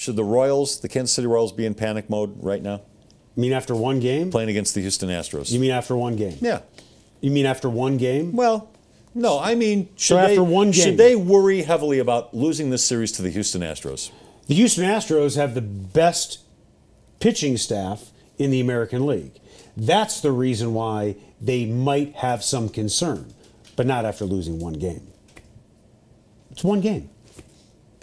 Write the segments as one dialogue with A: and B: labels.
A: should the Royals, the Kansas City Royals, be in panic mode right now?
B: You mean after one game?
A: Playing against the Houston Astros.
B: You mean after one game?
A: Yeah.
B: You mean after one game?
A: Well, no, I mean,
B: one game,
A: should they worry heavily about losing this series to the Houston Astros?
B: The Houston Astros have the best pitching staff in the American League. That's the reason why they might have some concern, but not after losing one game. It's one game.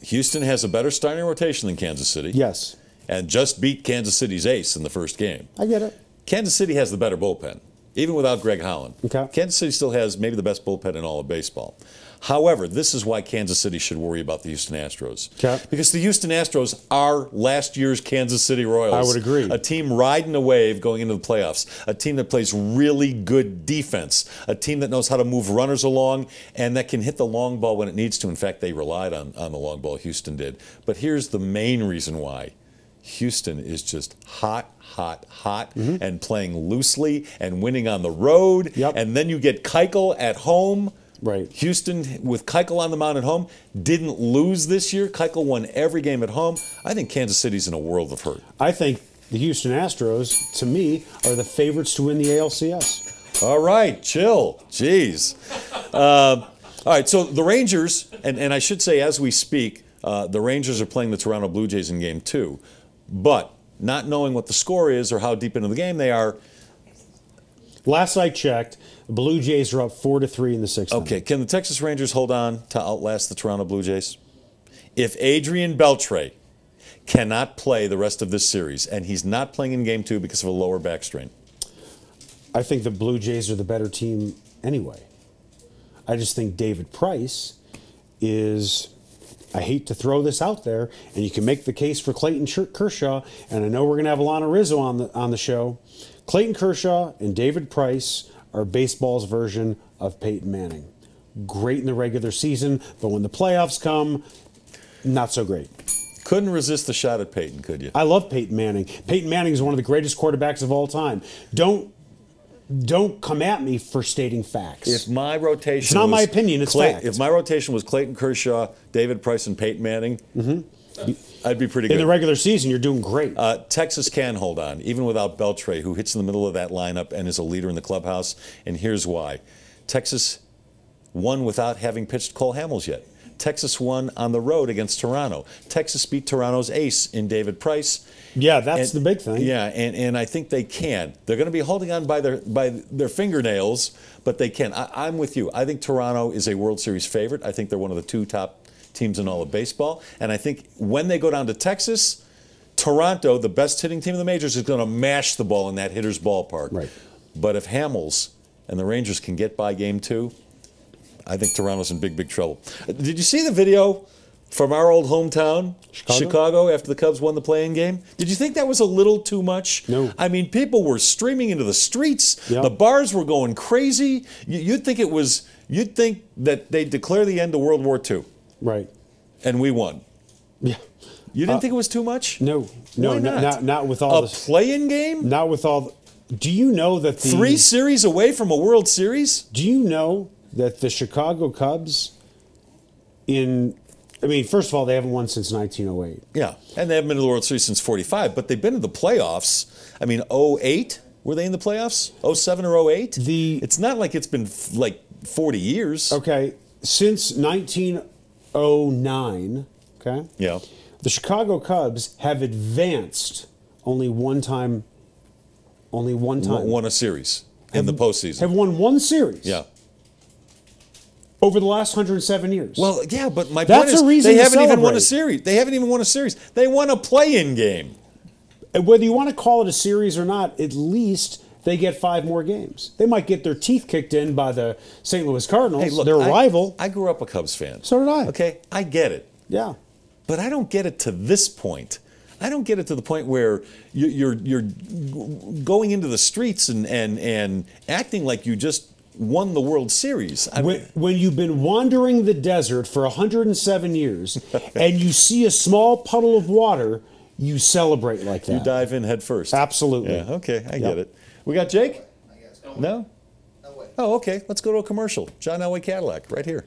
A: Houston has a better starting rotation than Kansas City.
B: Yes.
A: And just beat Kansas City's ace in the first game.
B: I get it.
A: Kansas City has the better bullpen, even without Greg Holland.
B: Okay.
A: Kansas City still has maybe the best bullpen in all of baseball. However, this is why Kansas City should worry about the Houston Astros.
B: Okay.
A: Because the Houston Astros are last year's Kansas City Royals.
B: I would agree.
A: A team riding a wave going into the playoffs. A team that plays really good defense. A team that knows how to move runners along and that can hit the long ball when it needs to. In fact, they relied on the long ball, Houston did. But here's the main reason why. Houston is just hot, and playing loosely and winning on the road.
B: Yep.
A: And then you get Keuchel at home.
B: Right.
A: Houston, with Keuchel on the mound at home, didn't lose this year. Keuchel won every game at home. I think Kansas City's in a world of hurt.
B: I think the Houston Astros, to me, are the favorites to win the ALCS.
A: All right, chill. Jeez. All right, so the Rangers, and I should say as we speak, the Rangers are playing the Toronto Blue Jays in Game 2. But not knowing what the score is or how deep into the game they are.
B: Last I checked, the Blue Jays are up 4-3 in the sixth inning.
A: Okay, can the Texas Rangers hold on to outlast the Toronto Blue Jays? If Adrian Beltre cannot play the rest of this series, and he's not playing in Game 2 because of a lower back strain.
B: I think the Blue Jays are the better team anyway. I just think David Price is... I hate to throw this out there, and you can make the case for Clayton Kershaw, and I know we're going to have Alana Rizzo on the show. Clayton Kershaw and David Price are baseball's version of Peyton Manning. Great in the regular season, but when the playoffs come, not so great.
A: Couldn't resist the shot at Peyton, could you?
B: I love Peyton Manning. Peyton Manning is one of the greatest quarterbacks of all time. Don't come at me for stating facts.
A: If my rotation
B: it's not my opinion, it's fact.
A: If my rotation was Clayton Kershaw, David Price, and Peyton Manning, I'd be pretty good.
B: In the regular season, you're doing great.
A: Texas can hold on, even without Beltre, who hits in the middle of that lineup and is a leader in the clubhouse. And here's why. Texas won without having pitched Cole Hamels yet. Texas won on the road against Toronto. Texas beat Toronto's ace in David Price.
B: Yeah, that's the big thing.
A: Yeah, and I think they can. They're going to be holding on by their fingernails, but they can. I'm with you. I think Toronto is a World Series favorite. I think they're one of the 2 top teams in all of baseball. And I think when they go down to Texas, Toronto, the best hitting team in the majors, is going to mash the ball in that hitter's ballpark.
B: Right.
A: But if Hamels and the Rangers can get by Game 2, I think Toronto's in big, big trouble. Did you see the video from our old hometown, Chicago, after the Cubs won the play-in game? Did you think that was a little too much?
B: No.
A: I mean, people were streaming into the streets.
B: Yep.
A: The bars were going crazy. You'd think that they'd declare the end of World War II.
B: Right.
A: And we won.
B: Yeah.
A: You didn't think it was too much?
B: No.
A: Why not?
B: Not with all
A: a play-in game?
B: Not with all. Do you know that
A: 3 series away from a World Series?
B: Do you know that the Chicago Cubs first of all, they haven't won since 1908.
A: Yeah, and they haven't been to the World Series since 45, but they've been in the playoffs. I mean, 08, were they in the playoffs? 07 or 08? It's not like it's been like 40 years.
B: Okay, since 1909, okay?
A: Yeah.
B: The Chicago Cubs have advanced only one time.
A: Won a series in the postseason.
B: Have won one series.
A: Yeah.
B: Over the last 107 years.
A: Well, yeah, but my
B: That's
A: point
B: a
A: is
B: reason
A: they
B: to
A: haven't even won a
B: celebrate.
A: series. They haven't even won a series. They won a play-in game.
B: And whether you want to call it a series or not, at least they get 5 more games. They might get their teeth kicked in by the St. Louis Cardinals,
A: Hey, look,
B: their rival.
A: I grew up a Cubs fan.
B: So did I.
A: Okay, I get it.
B: Yeah.
A: But I don't get it to this point. I don't get it to the point where you're going into the streets and acting like you just won the World Series.
B: When you've been wandering the desert for 107 years and you see a small puddle of water, you celebrate like that.
A: You dive in head first.
B: Absolutely.
A: Yeah, okay, I get it. We got Jake? No?
C: No way.
A: Oh, okay. Let's go to a commercial. John Elway Cadillac, right here.